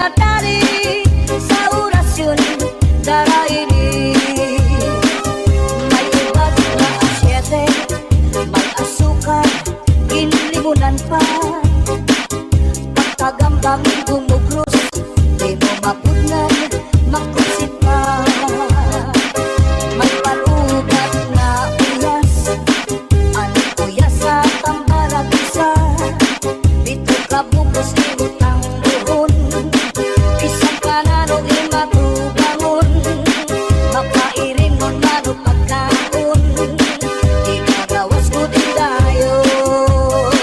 tinatari sa orasyon darairi. May ubat na asyete, may asukal, inlimunan pa. Pagkagambangin gumugros, di mo mapudnan, makusit pa. May parugat na uyas, ano uyas sa tambalag isa. Dito ka bukos ni utang buhon, isang kanano imatubangon. Mapairin mo mano pagkaon, ikagawas ko din dayon.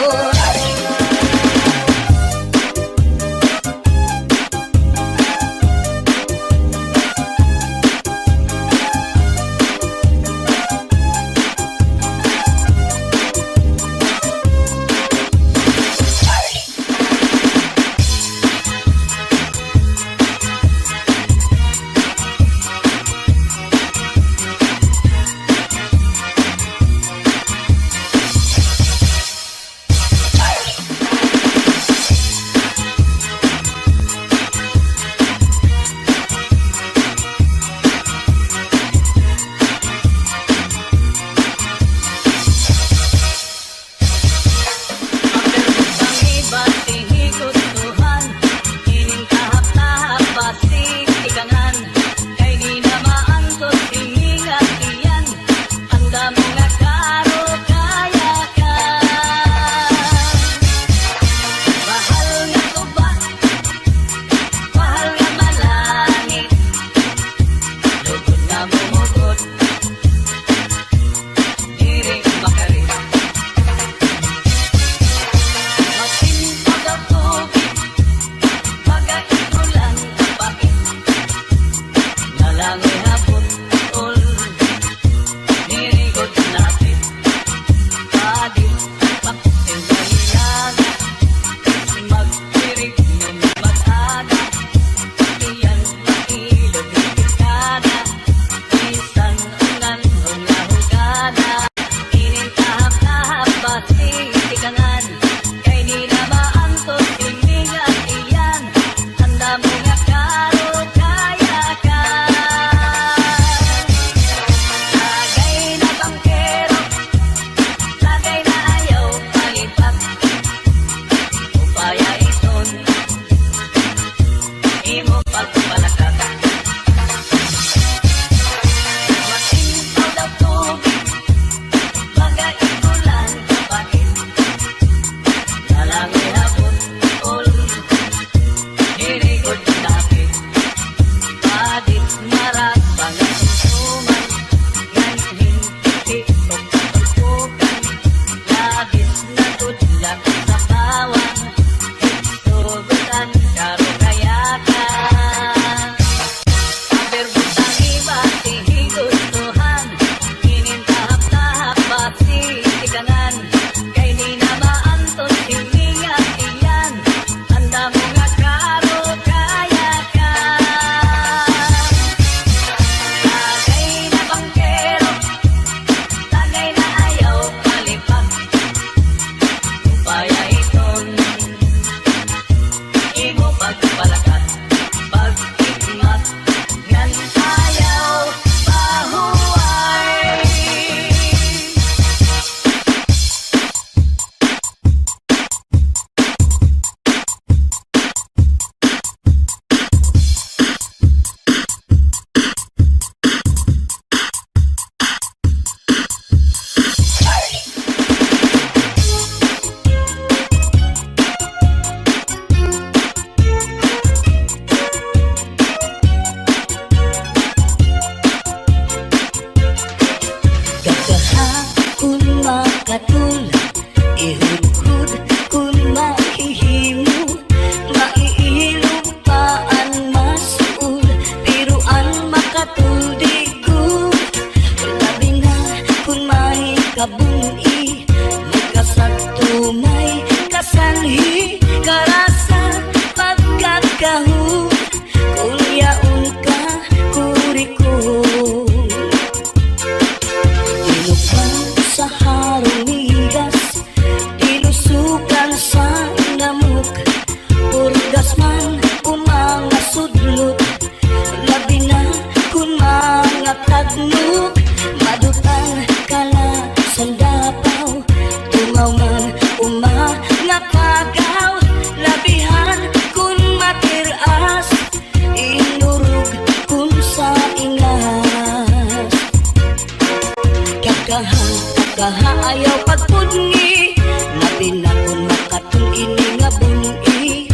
ayaw pagpudngi, labi na kung makatong ini nga bungi.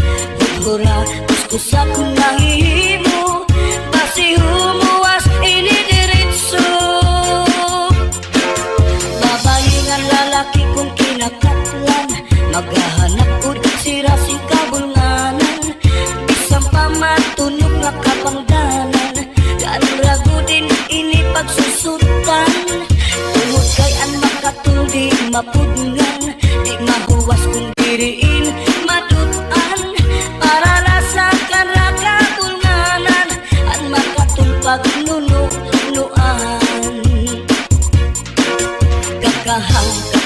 Hura, kuskus akong nahihimo, basi humuwas ini diretso. Babae nga lalaki kung kinakatlan, maghahanap ud sira sing kabulnganan. Bisang pamatunog nga kapangdanan, rago din ini pagsusutan. Tungod kay an makatuldi mapudngan, di mahuwas kung diriin madutan. Para lasakan rakabulnganan, an makatulpag nunuan.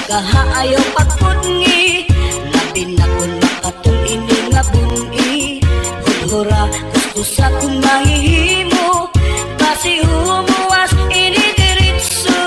Kakaha ayaw pagpudngi, labi na kung makatul ini nga bungi. Hudhura kuskus akong mahihimo, basi humuwas ini diretso.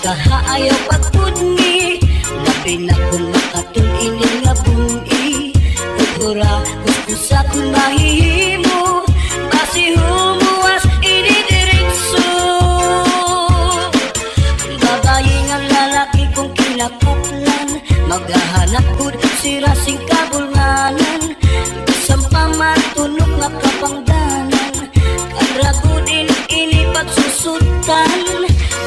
Kakaha ayaw pagpudngi, labi na kung makatul ini nga bungi. Hudhura kuskus akong mahihimo, basi humuwas ini diretso. Babae nga lalaki kung kinakatlan, maghahanap ud sira sing kabulnganan. Bisang pamatunog nga kapangdanan, rago din ini pagsusutan.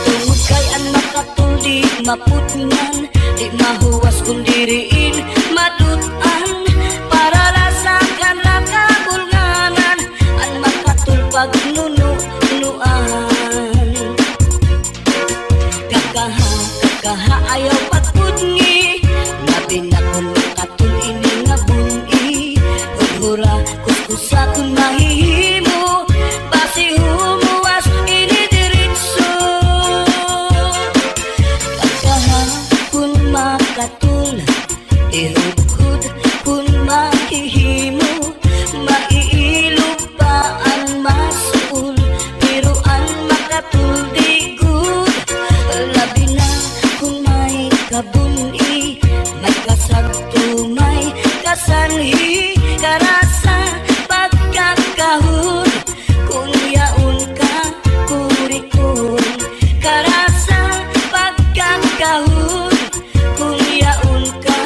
Tungod kay an makatuldi mapudngan, di mahuwas kung diriin madutan. Para lasakan rakabulnganan, an makatulpag nunuan. Kakaha ayaw pagpudngi, labi na kung makatul ini nga bungi. Hudhura kuskus akong mahihimo, basi humuwas ini diretso. Kakaha kung makatul, ihudhud kung mahihimo, maiilog pa ang masul, pero ang makatul di good. Labi na kung may kabuni, may kasagto, may kasanhi, karasa pagkakahon. Kung yaon ka kurikon, karasa pagkakahon. Kung yaon ka.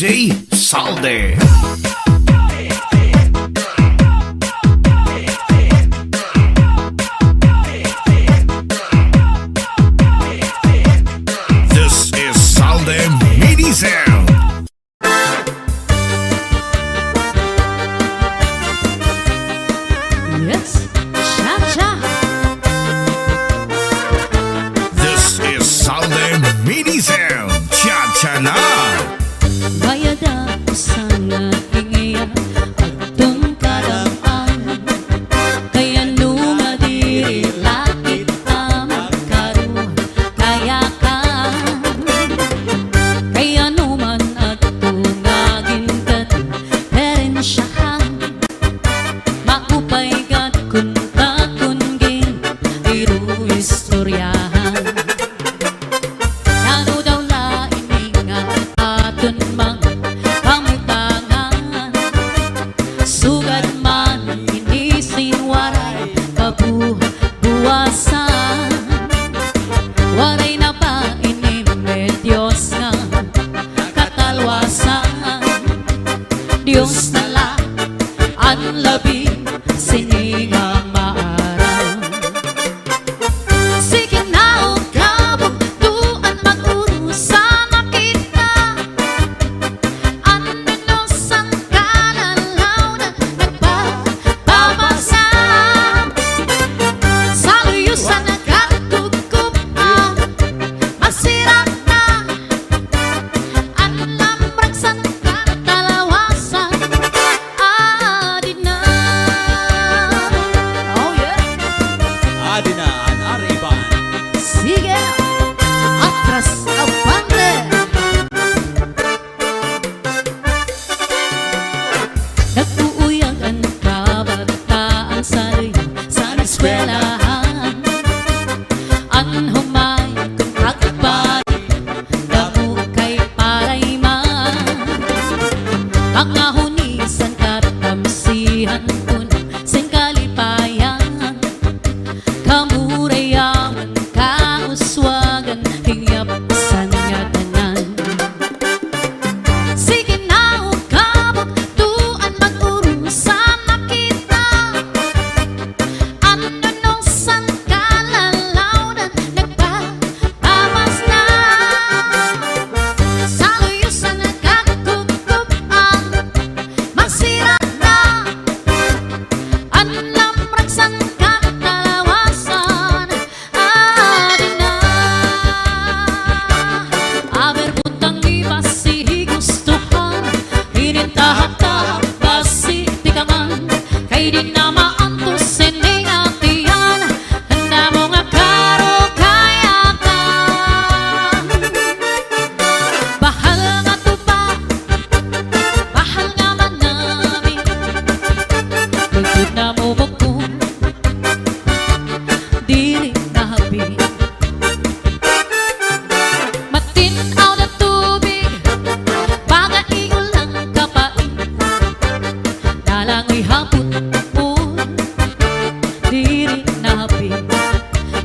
DJ Salde. This is Salde Mini Sound. Yes, cha-cha. This is Salde Mini Sound. Cha-cha na. Bayada sana ingaya atong kadamang kaya numadiri lakit amakaru kaya ka kaya numan atong agintat perensyahan maupay gat kunta kungin iru istoryahan Nano daw laing nga aton mga pamutangan Sugad man inisin waray kabuhasan Waray na pa inimedyos nga katalwasan Diyos na lang ang labi siningang maaraw Sige na o kabog tuan mag-urusan na kita Andonosan kalalaw na nagpapabasa Sa luyusan na katukupan Masira na ang lambragsan katalawasan Adi na Oh yeah Adinaan Ariban. Sige, atras avante Nagpuuyag ang kabataan sa eskwelahan Ang humay kung kakbari Damo kay parayman Mga hunisan katamsihan kun Sing kalipayan Kamurayaman, kauswagan, hingyapasan nga tanan Sige na o kabog, tuan mag-urusan na kita Andonosan kalalaw na nagpapamas na Sa luyusan na kakukupan, masira na ang lamragsan katalawasan Adi na Aber butang ibasi gustuhan Inintahap-tahap basi tikaman Kay di na maantos sining atiyan Handa mo nga karo kayakan Bahal nga tupa Bahal nga manami Lugod na mo bukong Dili na habi Matinaw na tubig Baga iulang kapain Nalangoy hapot po Dili na habi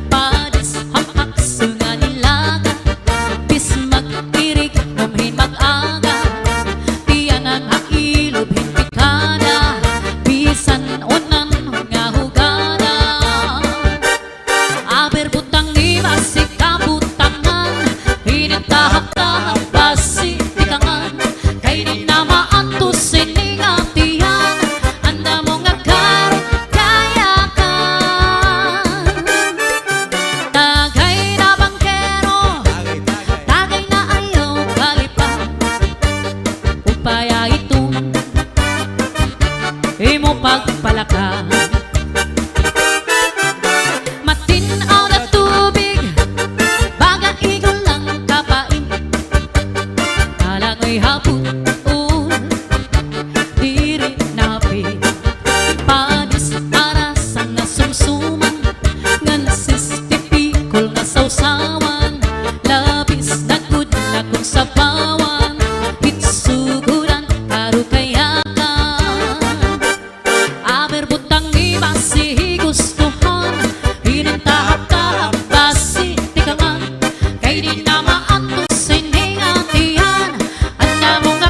Padis hamak sunga nilaga Bis magtirig umhin mag-aga Tiyan ang hailog hintikada Bisan unan nga hugana Aber butang ni basi kabutangan Hinintahap-tahap basi tikangan Kay di na maantos sining atiyan Anda mo nga karo kayakan Tagay na bangkero Tagay na ayaw kalipan Upaya ito Imo pagpalakan Matinaw na tubig Baga igulang kapain Nalangoy hapon Diri napi Padis arasang nga sumsuman Ngan sistipikol nga sausawan Labis na good na kung sabawan Hitsuguran karo kayakan Aber butang ni basi gustuhan Hinintahap-tahap basi tikaman Kay di na maantos sining atiyan Anda mo nga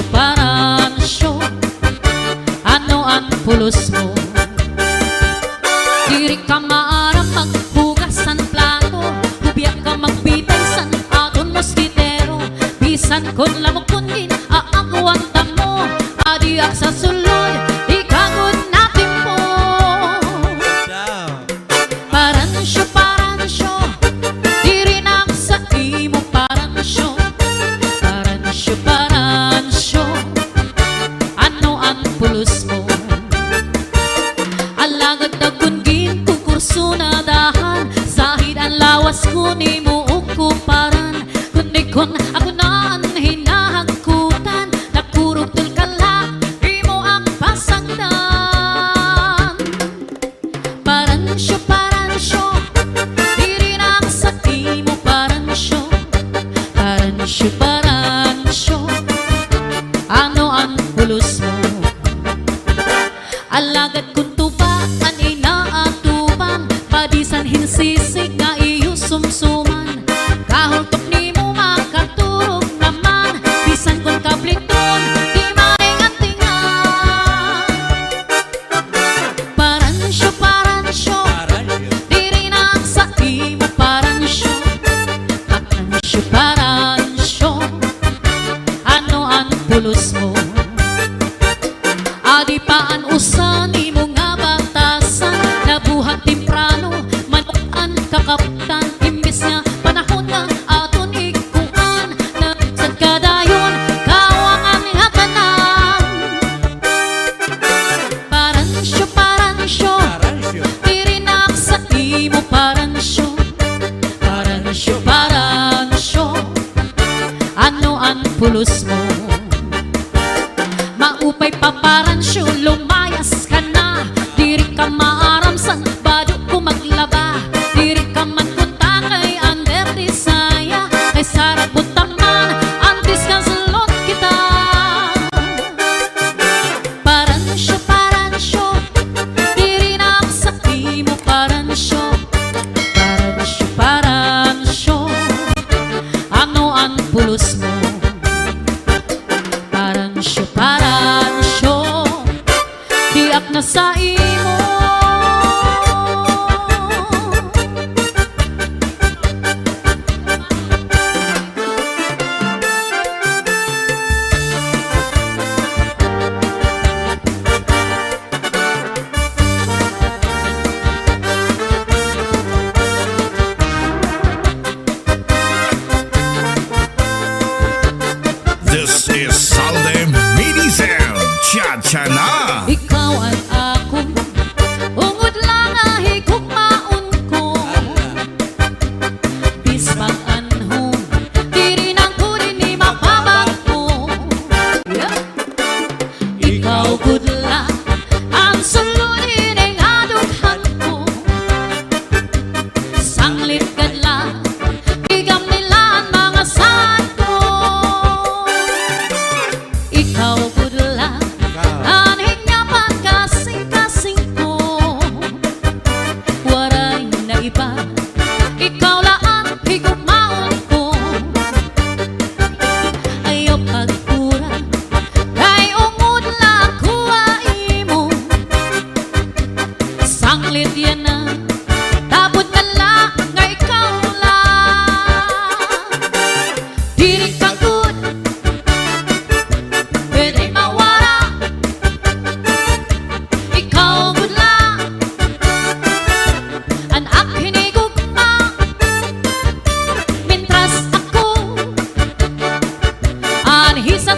paransyo, ano ang pulos mo? Diri ka maaram maghugas san plato, hubiyak ka magbitay san aton moskitero. Bisan kon lamok kundin aakwanta mo, adiak sa sulod, ikagod natin po. Paransyo, paransyo, diri na sa imo paransyo. Paransyo, paransyo, ano ang pulos mo? Alagad na kungin kukurso na dahan, sahid ang lawas ko ni mo ukuparan. Kundi kon ako na ang hinahagkutan, nakurog tulkala, imo ang pasagdan. Paransyo, paransyo, diri na sa imo paransyo. Paransyo, paransyo, ano ang pulos mo? Alagad kung tubakan inaatubang, padisan hinsisig nga iyo sumsuman. Kahultok ni mo makaturog naman, bisan kung kabliton di maringatingan. Paransyo, paransyo, diri na sa imo paransyo. Paransyo, paransyo, ano ang pulos mo? Adi paan usan imo nga batasan, nabuhat timprano, manukan kakaptan. Imbis nga panahon na aton ikuan, nagsad kadayon, kawangan nga tanan. Paransyo, paransyo, diri na sa imo paransyo. Paransyo, paransyo, ano ang pulos mo? Maupay paparansyo, lumayas ka na. Diri ka maaram sang bado ko maglaba. Diri ka man punta kay Ander Disaya, kay Sarap Butaman, antis ka sulot kita. Paransyo, paransyo, diri na sa imo paransyo. Paransyo, paransyo, ano ang pulos mo? Paransyo, paransyo, diak na sa imo. This is Salde Mini Sound. Cha-cha na. Ikaw at ako, ungod lang ahigog maun ko. Bisbang anhong, diri nang kunin ni mapabag ko. Ikaw good lang, ang sulunin ay adughan ko. Sanglit kadla, igam nila ang mga saan ko. Ikaw good lang, anhig nga pagkasing-kasing ko. Waray na iba, ikaw laan higugmaon ko. Ayaw pagpura, kay ungod lang kuha imo. Sanglit yan na, tabot na lang nga ikaw lang. Diri ka good, pwede mawala. Ikaw good lang, ang akin igugma. Mintras ako, anhi sa